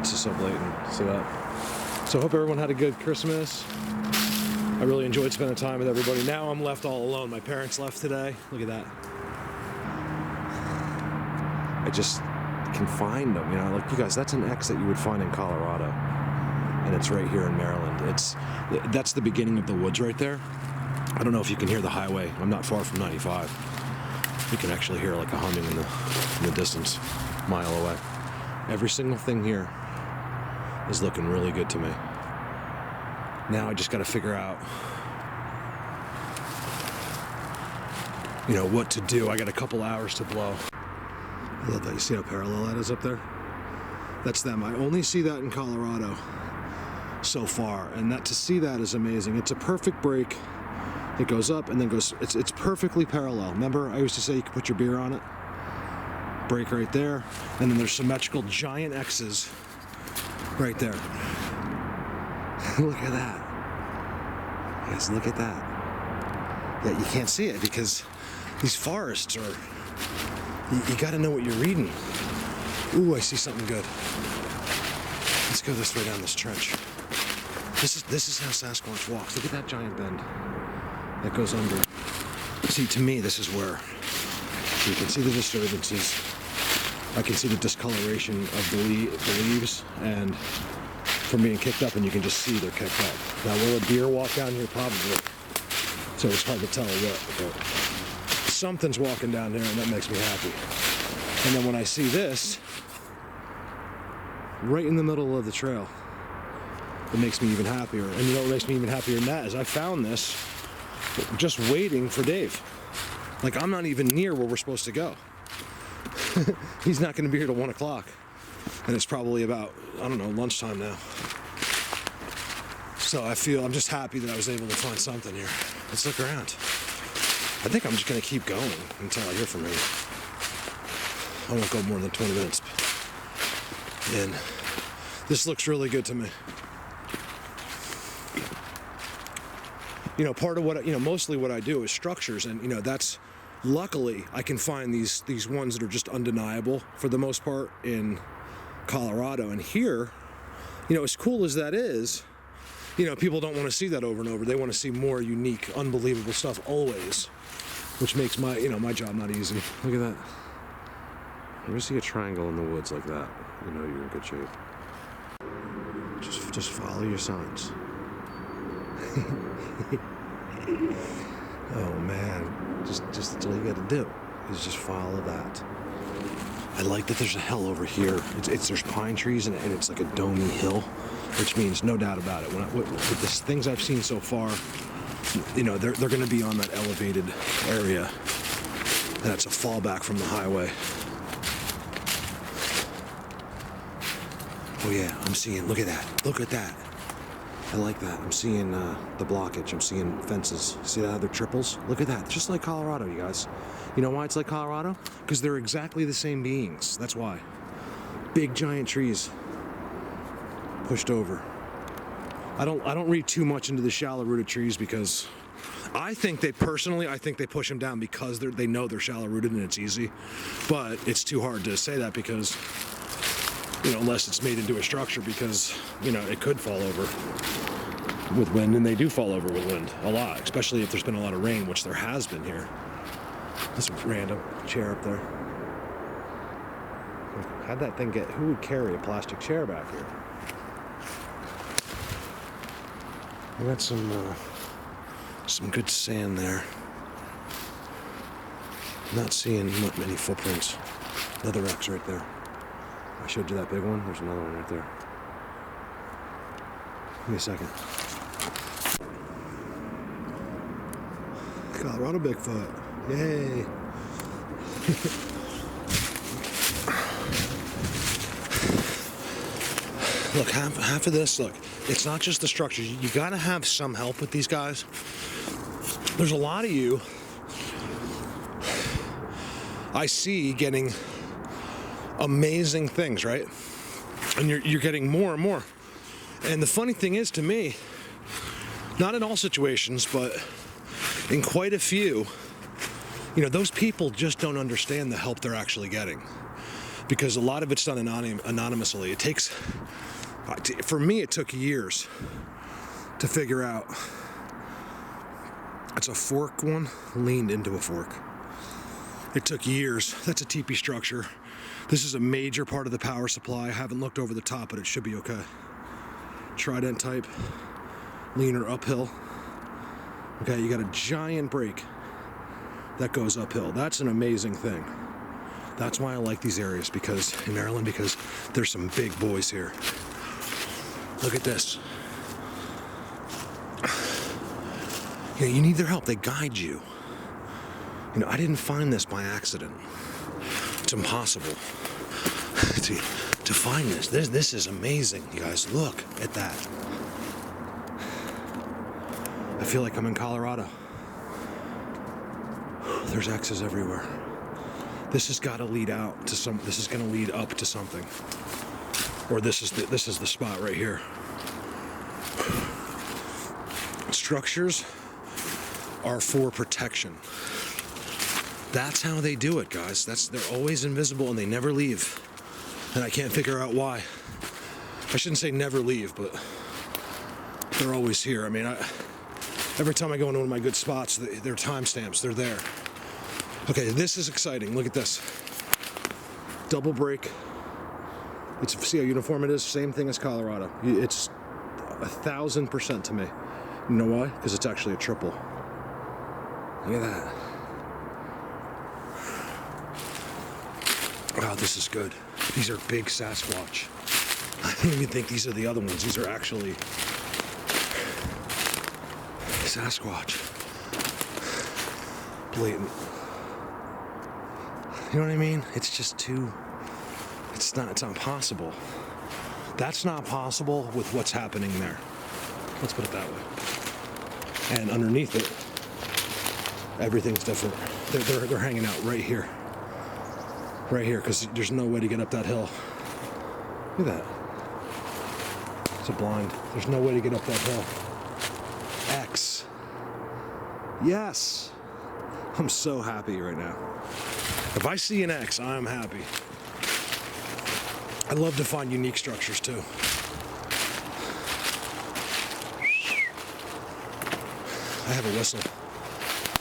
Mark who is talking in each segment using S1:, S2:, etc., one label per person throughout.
S1: fences so blatant. See that? So I hope everyone had a good Christmas. I really enjoyed spending time with everybody. Now I'm left all alone. My parents left today. Look at that. I just can find them, you know, like you guys, that's an X that you would find in Colorado. And it's right here in Maryland. That's the beginning of the woods right there. I don't know if you can hear the highway. I'm not far from 95. You can actually hear like a humming in the distance, a mile away. Every single thing here is looking really good to me. Now I just got to figure out, you know, what to do. I got a couple hours to blow. I love that. You see how parallel that is up there? That's them. I only see that in Colorado so far, and that to see that is amazing. It's a perfect break. It goes up and then goes. It's perfectly parallel. Remember, I used to say you could put your beer on it. Break right there, and then there's symmetrical giant X's right there. Look at that. Yes, look at that. Yeah, you can't see it because these forests are. You got to know what you're reading. Ooh, I see something good. Let's go this way down this trench. This is how Sasquatch walks. Look at that giant bend that goes under. See, to me, this is where you can see the disturbances. I can see the discoloration of the leaves, and from being kicked up, and you can just see they're kicked up. Now, will a deer walk down here? Probably. So it's hard to tell what, but something's walking down here, and that makes me happy. And then when I see this, right in the middle of the trail, it makes me even happier. And you know what makes me even happier than that is I found this just waiting for Dave. Like, I'm not even near where we're supposed to go. He's not going to be here till 1 o'clock. And it's probably about, I don't know, lunchtime now. So I'm just happy that I was able to find something here. Let's look around. I think I'm just going to keep going until I hear from him. I won't go more than 20 minutes. And this looks really good to me. You know, part of what, you know, mostly what I do is structures, and, you know, that's, luckily, I can find these ones that are just undeniable for the most part in Colorado. And here, you know, as cool as that is, you know, people don't want to see that over and over. They want to see more unique, unbelievable stuff always, which makes my, you know, my job not easy. Look at that. When you see a triangle in the woods like that, you know you're in good shape. Just follow your signs. Oh man, just that's all you got to do is just follow that. I like that there's a hill over here. There's pine trees and it's like a domey hill, which means no doubt about it. With the things I've seen so far, you know, they're going to be on that elevated area, and it's a fallback from the highway. Oh yeah, I'm seeing. Look at that. Look at that. I like that. I'm seeing the blockage. I'm seeing fences. See how they're triples? Look at that. Just like Colorado, you guys. You know why it's like Colorado? Because they're exactly the same beings. That's why. Big giant trees pushed over. I don't read too much into the shallow rooted trees because I think they push them down because they know they're shallow rooted and it's easy. But it's too hard to say that because, you know, unless it's made into a structure, because, you know, it could fall over with wind, and they do fall over with wind a lot, especially if there's been a lot of rain, which there has been here. This random chair up there. How'd that thing who would carry a plastic chair back here? We got some good sand there. Not seeing many footprints. Another X right there. I showed you that big one. There's another one right there. Give me a second. Colorado Bigfoot. Yay. Look, half of this, look, it's not just the structure. You got to have some help with these guys. There's a lot of you I see getting amazing things, right? And you're getting more and more. And the funny thing is, to me, not in all situations, but in quite a few, you know, those people just don't understand the help they're actually getting, because a lot of it's done anonymously. It takes For me, it took years to figure out. It's a fork one, leaned into a fork. It took years. That's a teepee structure. This is a major part of the power supply. I haven't looked over the top, but it should be okay. Trident type, leaner uphill. Okay, you got a giant brake that goes uphill. That's an amazing thing. That's why I like these areas, because in Maryland, because there's some big boys here. Look at this. You know, you need their help. They guide you. You know, I didn't find this by accident. It's impossible to find this. This is amazing, you guys. Look at that. I feel like I'm in Colorado. There's X's everywhere. This has got to lead out to some. This is going to lead up to something. Or this is the spot right here. Structures are for protection. That's how they do it, guys. They're always invisible and they never leave. And I can't figure out why. I shouldn't say never leave, but they're always here. I mean, every time I go into one of my good spots, they're timestamps. They're there. Okay, this is exciting. Look at this. Double brake. See how uniform it is? Same thing as Colorado. It's 1,000% to me. You know why? Because it's actually a triple. Look at that. Wow, this is good. These are big Sasquatch. I don't even think these are the other ones. These are actually Sasquatch. Blatant. You know what I mean? It's just too... It's not possible. That's not possible with what's happening there. Let's put it that way. And underneath it, everything's different. They're hanging out right here. Right here, because there's no way to get up that hill. Look at that. It's a blind. There's no way to get up that hill. X. Yes. I'm so happy right now. If I see an X, I'm happy. I love to find unique structures too. I have a whistle.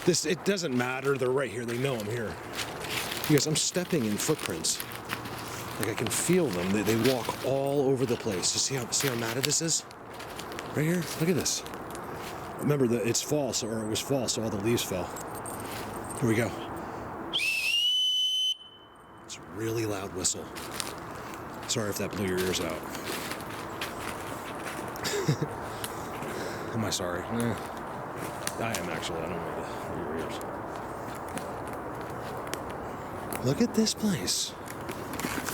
S1: It doesn't matter. They're right here. They know I'm here. Because I'm stepping in footprints. Like I can feel them. They walk all over the place. You see how matted this is? Right here? Look at this. Remember that it's fall, or it was fall, so all the leaves fell. Here we go. It's a really loud whistle. Sorry if that blew your ears out. Am I sorry? I am actually. I don't want to blew your ears. Look at this place.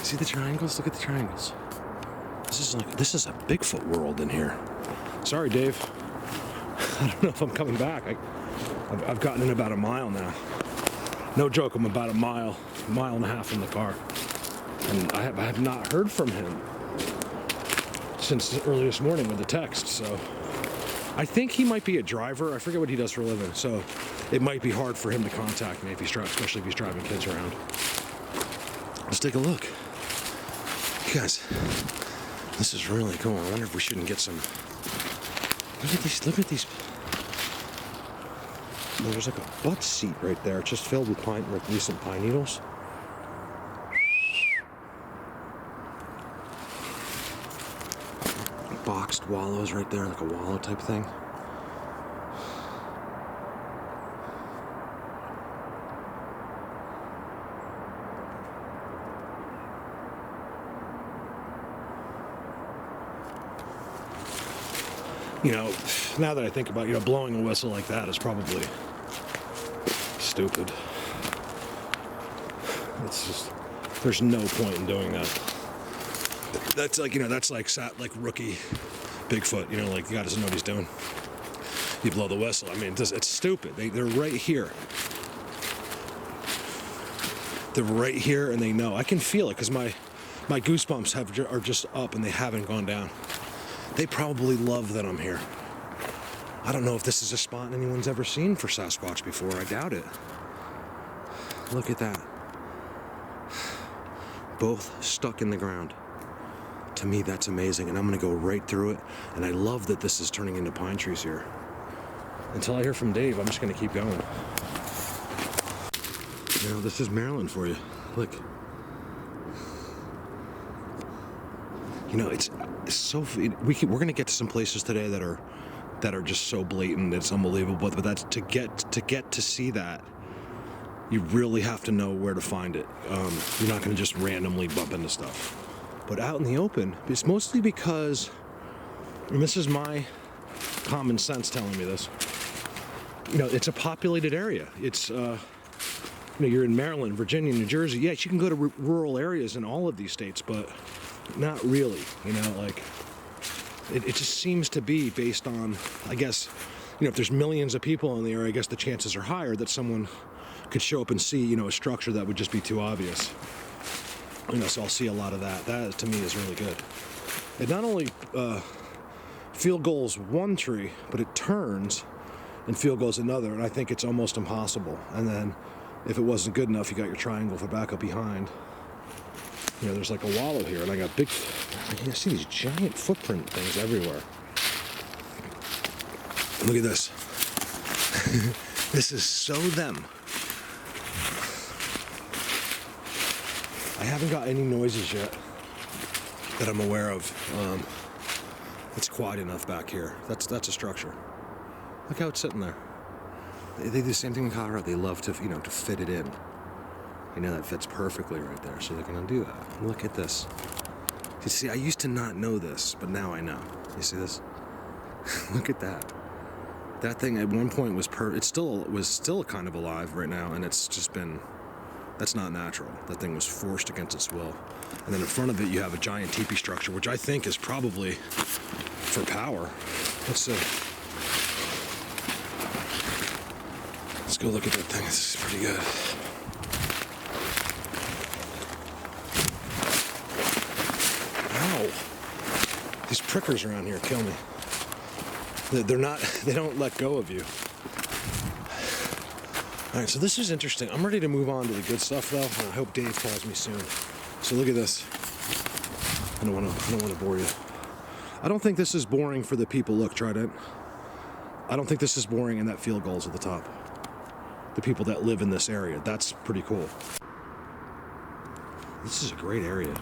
S1: See the triangles? Look at the triangles. This is a Bigfoot world in here. Sorry, Dave. I don't know if I'm coming back. I've gotten in about a mile now. No joke, I'm about a mile and a half in the car. And I have not heard from him since early this morning with the text, so I think he might be a driver. I forget what he does for a living, so it might be hard for him to contact me especially if he's driving kids around. Let's take a look. You guys, this is really cool. I wonder if we shouldn't get some... Look at these. There's like a butt seat right there. It's just filled with recent pine needles. Boxed wallows right there, like a wallow type thing. You know, now that I think about it, blowing a whistle like that is probably stupid. It's just, there's no point in doing that. That's like, that's like rookie Bigfoot, like the guy doesn't know what he's doing. You blow the whistle. I mean, it's stupid. They're right here. They're right here and they know. I can feel it because my goosebumps are just up and they haven't gone down. They probably love that I'm here. I don't know if this is a spot anyone's ever seen for Sasquatch before. I doubt it. Look at that. Both stuck in the ground. To me, that's amazing, and I'm gonna go right through it. And I love that this is turning into pine trees here. Until I hear from Dave, I'm just gonna keep going. You know, this is Maryland for you. Look. You know, it's so. We're gonna get to some places today that are just so blatant. It's unbelievable. But that's to get to see that. You really have to know where to find it. You're not gonna just randomly bump into stuff. But out in the open, it's mostly because, and this is my common sense telling me this. You know, it's a populated area. It's you know, you're in Maryland, Virginia, New Jersey. Yes, you can go to rural areas in all of these states, but not really, you know, like, it just seems to be based on, I guess, you know, if there's millions of people in the area, I guess the chances are higher that someone could show up and see, you know, a structure that would just be too obvious. You know, so I'll see a lot of that. That, to me, is really good. It not only field goals one tree, but it turns and field goals another, and I think it's almost impossible. And then, if it wasn't good enough, you got your triangle for backup behind. You know, there's like a wallow here, and I got I see these giant footprint things everywhere. Look at this. This is so them. I haven't got any noises yet that I'm aware of. It's quiet enough back here. That's a structure. Look how it's sitting there. They do the same thing in Colorado. They love to, you know, to fit it in. You know, that fits perfectly right there, so they're gonna do that. Look at this. You see, I used to not know this, but now I know. You see this? Look at that. That thing at one point was it was still kind of alive right now, and it's just been, that's not natural. That thing was forced against its will. And then in front of it, you have a giant teepee structure, which I think is probably for power. Let's see. Let's go look at that thing. This is pretty good. Ow. These prickers around here kill me. They don't let go of you. All right, so this is interesting. I'm ready to move on to the good stuff, though. And I hope Dave calls me soon. So look at this. I don't want to bore you. I don't think this is boring for the people. Look, Trident. I don't think this is boring, and that field goal's at the top. The people that live in this area. That's pretty cool. This is a great area.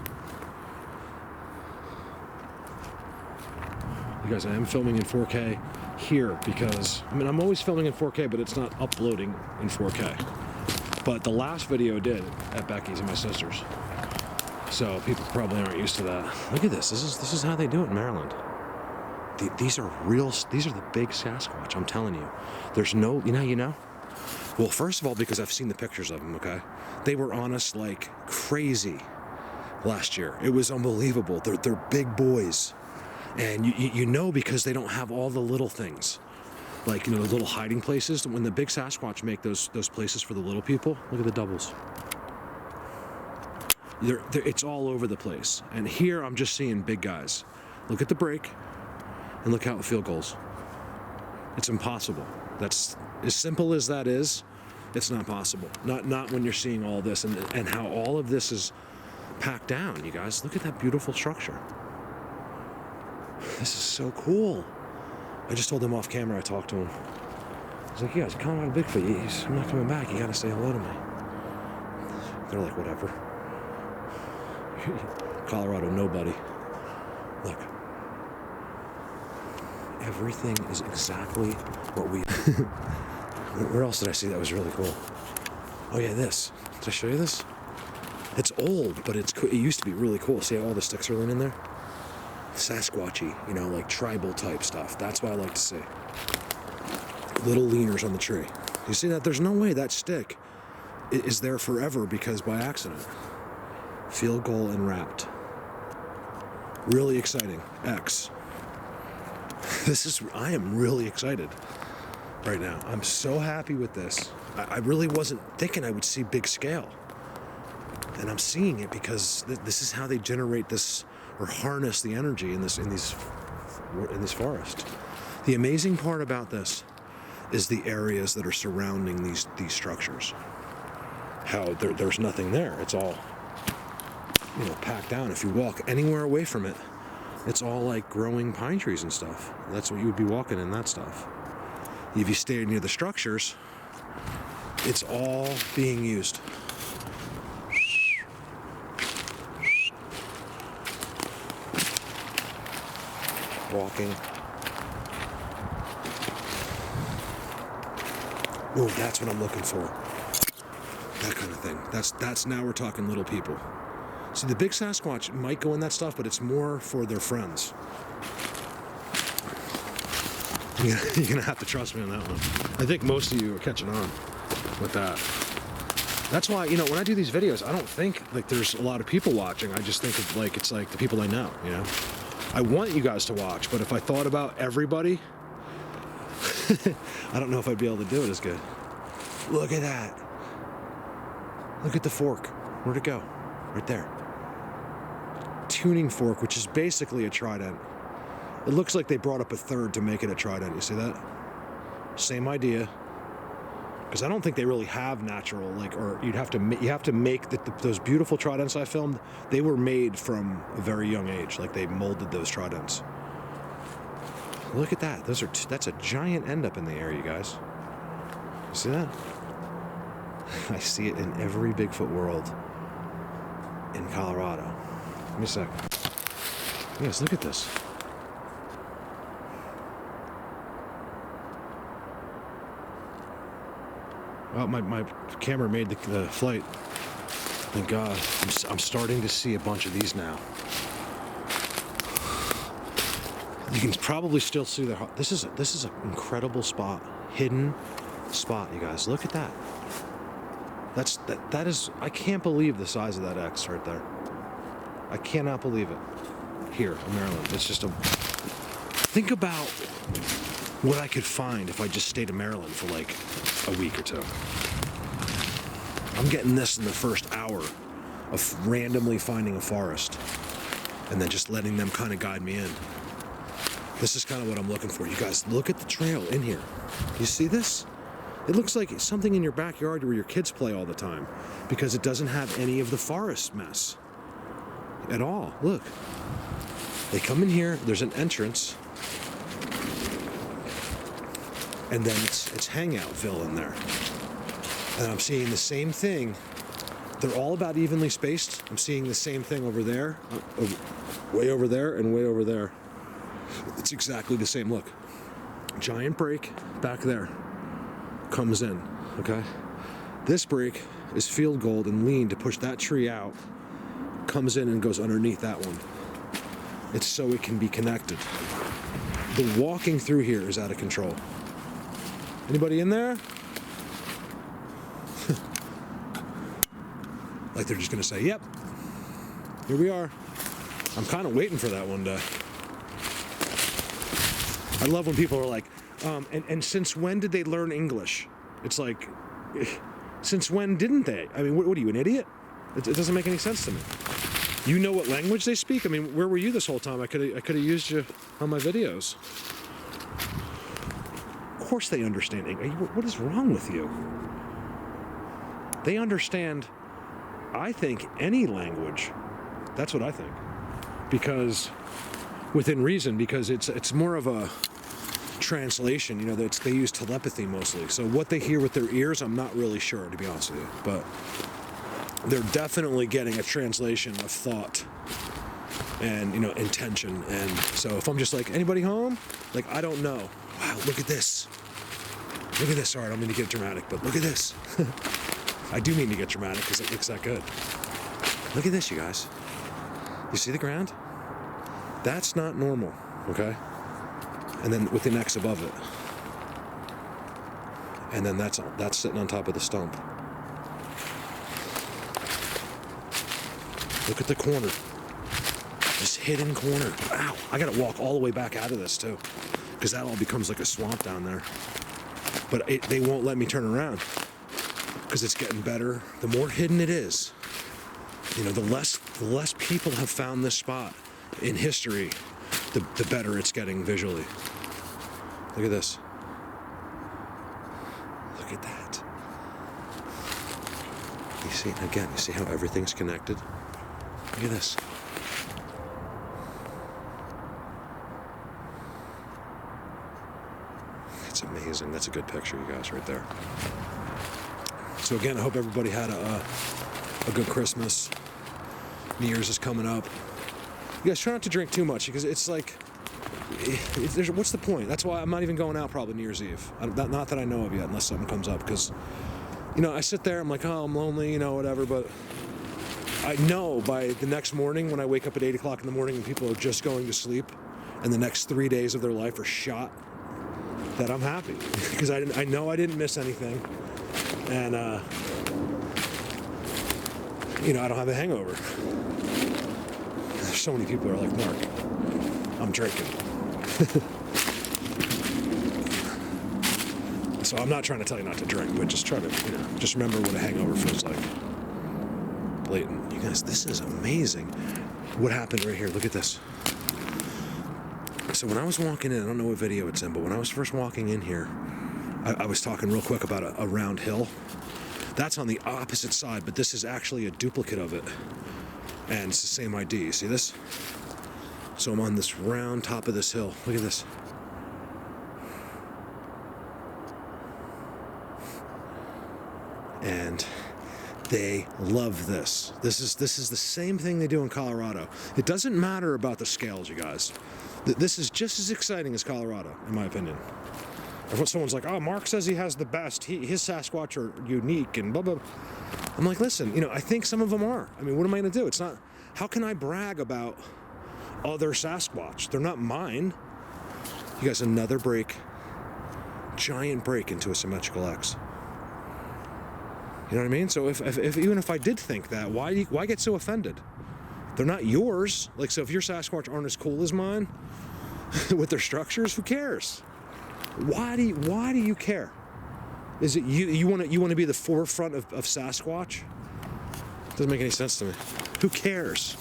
S1: You guys, I am filming in 4K here because, I mean, I'm always filming in 4K, but it's not uploading in 4K. But the last video did at Becky's and my sister's. So people probably aren't used to that. Look at this. This is how they do it in Maryland. These are the big Sasquatch, I'm telling you. There's no, you know? Well, first of all, because I've seen the pictures of them, okay? They were on us like crazy last year. It was unbelievable. They're big boys. And you know, because they don't have all the little things. Like, you know, the little hiding places. When the big Sasquatch make those places for the little people, look at the doubles. It's all over the place. And here I'm just seeing big guys. Look at the break, and look how it field goals. It's impossible. That's as simple as that is. It's not possible. Not when you're seeing all this and how all of this is packed down. You guys, look at that beautiful structure. This is so cool. I just told him off camera. I talked to him. I was like, "You guys, Colorado Bigfoot. I'm not coming back. You got to say hello to me." They're like, "Whatever." Colorado, nobody. Look. Everything is exactly what we... Where else did I see that was really cool? Oh yeah, this. Did I show you this? It's old, but it used to be really cool. See how all the sticks are laying in there? Sasquatchy, you know, like tribal type stuff. That's what I like to see. Little leaners on the tree. You see that? There's no way that stick is there forever because by accident. Field goal and wrapped. Really exciting. X. I am really excited right now. I'm so happy with this. I really wasn't thinking I would see big scale. And I'm seeing it because this is how they generate this or harness the energy in these forests. The amazing part about this is the areas that are surrounding these structures. How there's nothing there. It's all you know, packed down. If you walk anywhere away from it, it's all like growing pine trees and stuff. That's what you would be walking in, that stuff. If you stay near the structures, it's all being used. Walking. Oh, that's what I'm looking for. That kind of thing. That's now we're talking little people. See, the big Sasquatch might go in that stuff, but it's more for their friends. You're gonna have to trust me on that one. I think most of you are catching on with that. That's why, you know, when I do these videos, I don't think like there's a lot of people watching. I just think of like, it's like the people I know, you know? I want you guys to watch, but if I thought about everybody, I don't know if I'd be able to do it as good. Look at that. Look at the fork. Where'd it go? Right there. Tuning fork, which is basically a trident. It looks like they brought up a third to make it a trident. You see that? Same idea. Because I don't think they really have natural, like, or you have to make those beautiful tridents I filmed. They were made from a very young age. Like they molded those tridents. Look at that. That's a giant end up in the air, you guys. You see that? I see it in every Bigfoot world in Colorado. Give me a sec. Yes, look at this. Well, my camera made the flight. Thank God. I'm starting to see a bunch of these now. You can probably still see the. This is an incredible spot, hidden spot. You guys, look at that. That is. I can't believe the size of that X right there. I cannot believe it. Here in Maryland, it's just a. Think about what I could find if I just stayed in Maryland for like a week or two. I'm getting this in the first hour of randomly finding a forest and then just letting them kind of guide me in. This is kind of what I'm looking for. You guys, look at the trail in here. You see this? It looks like something in your backyard where your kids play all the time because it doesn't have any of the forest mess at all. Look. They come in here, there's an entrance, and then it's Hangoutville in there. And I'm seeing the same thing. They're all about evenly spaced. I'm seeing the same thing over there, way over there, and way over there. It's exactly the same. Look, giant break back there comes in, okay? This break is field gold and lean to push that tree out, comes in and goes underneath that one. It's so it can be connected. The walking through here is out of control. Anybody in there? Like they're just gonna say, yep, here we are. I'm kind of waiting for that one to. I love when people are like, and since when did they learn English? It's like, since when didn't they? I mean, what are you, an idiot? It doesn't make any sense to me. You know what language they speak? I mean, where were you this whole time? I could have used you on my videos. Of course they understand English. What is wrong with you? They understand, I think, any language. That's what I think. Because, within reason, because it's more of a translation, you know, they use telepathy mostly. So what they hear with their ears, I'm not really sure, to be honest with you. But they're definitely getting a translation of thought and, you know, intention. And so if I'm just like, anybody home? Like, I don't know. Wow, look at this. Look at this. Sorry, I don't mean to get dramatic, but look at this. I do mean to get dramatic because it looks that good. Look at this, you guys. You see the ground? That's not normal, okay? And then with the X above it. And then that's sitting on top of the stump. Look at the corner. This hidden corner. Wow, I gotta walk all the way back out of this too, because that all becomes like a swamp down there. But they won't let me turn around because it's getting better. The more hidden it is, you know, the less people have found this spot in history, the better it's getting visually. Look at this. Look at that. You see, again, you see how everything's connected? Look at this. It's amazing. That's a good picture, you guys, right there. So again, I hope everybody had a good Christmas. New Year's is coming up. You guys try not to drink too much because it's like, what's the point? That's why I'm not even going out probably New Year's Eve. Not that I know of yet, unless something comes up. Because, I sit there, I'm like, oh, I'm lonely, whatever. But I know by the next morning when I wake up at 8 o'clock in the morning and people are just going to sleep and the next 3 days of their life are shot, that I'm happy. Because I know I didn't miss anything. And, I don't have a hangover. There's so many people who are like, Mark, I'm drinking. So I'm not trying to tell you not to drink, but just try to, just remember what a hangover feels like. Blatant. You guys, this is amazing. What happened right here? Look at this. So when I was walking in, I don't know what video it's in, but when I was first walking in here, I was talking real quick about a round hill. That's on the opposite side, but this is actually a duplicate of it. And it's the same ID. You see this? So I'm on this round top of this hill. Look at this. And they love this. This is the same thing they do in Colorado. It doesn't matter about the scales, you guys. This is just as exciting as Colorado, in my opinion. If someone's like, oh, Mark says he has the best, his Sasquatch are unique and blah, blah. I'm like, listen, I think some of them are. I mean, what am I going to do? It's not, how can I brag about other Sasquatch? They're not mine. You guys, another break, giant break into a symmetrical X. You know what I mean? So if even if I did think that, why get so offended? They're not yours. Like, so if your Sasquatch aren't as cool as mine with their structures, who cares? Why do you care? Is it you want to be the forefront of Sasquatch? Doesn't make any sense to me. Who cares?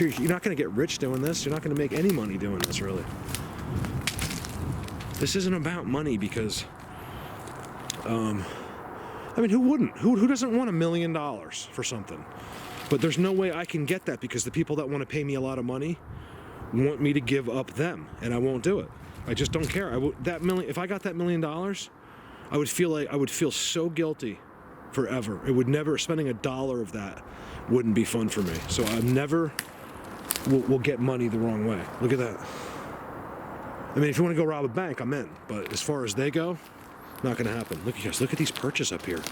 S1: You're not going to get rich doing this. You're not going to make any money doing this, really. This isn't about money because, who wouldn't? Who doesn't want $1 million for something? But there's no way I can get that because the people that want to pay me a lot of money want me to give up them, and I won't do it. I just don't care. If I got that $1 million, I would feel so guilty forever. It would never, spending $1 of that wouldn't be fun for me. So I never will get money the wrong way. Look at that. I mean, if you want to go rob a bank, I'm in. But as far as they go, not going to happen. Look, you guys, look at these perches up here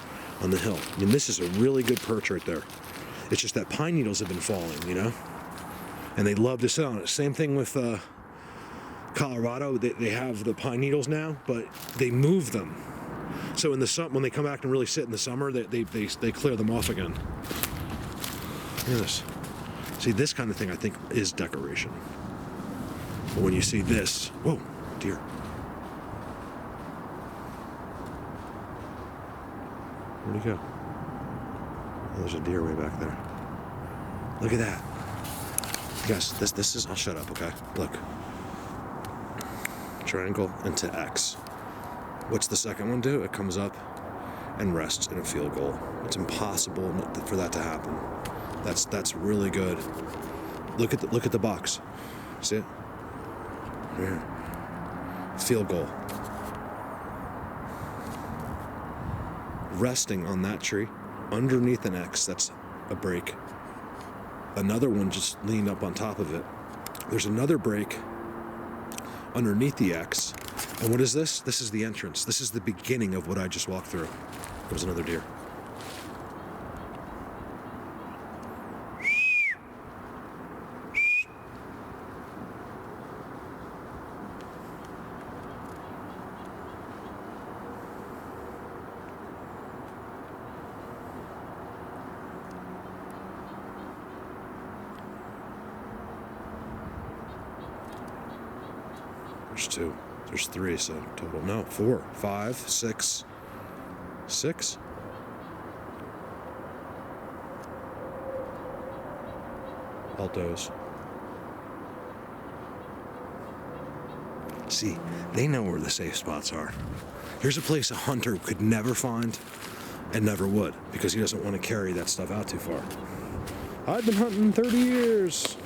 S1: on the hill. I mean, this is a really good perch right there. It's just that pine needles have been falling, and they love to sit on it. Same thing with Colorado. They have the pine needles now, but they move them. So in the summer, when they come back and really sit in the summer, they clear them off again. Look at this. See, this kind of thing I think is decoration. But when you see this, whoa, deer. Where'd he go? Oh, there's a deer way back there. Look at that. Guys, this is, I'll shut up, okay? Look. Triangle into X. What's the second one do? It comes up and rests in a field goal. It's impossible for that to happen. That's really good. Look at the box. See it? Right here. Field goal. Resting on that tree, underneath an X, that's a break. Another one just leaned up on top of it. There's another break underneath the X. And what is this? This is the entrance. This is the beginning of what I just walked through. There's another deer. There's 2. There's 3, so total. No, 4, 5, 6. 6? Altos. See, they know where the safe spots are. Here's a place a hunter could never find and never would because he doesn't want to carry that stuff out too far. I've been hunting 30 years.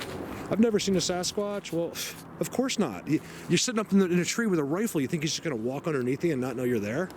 S1: I've never seen a Sasquatch. Well, of course not. You're sitting up in a tree with a rifle. You think he's just going to walk underneath you and not know you're there?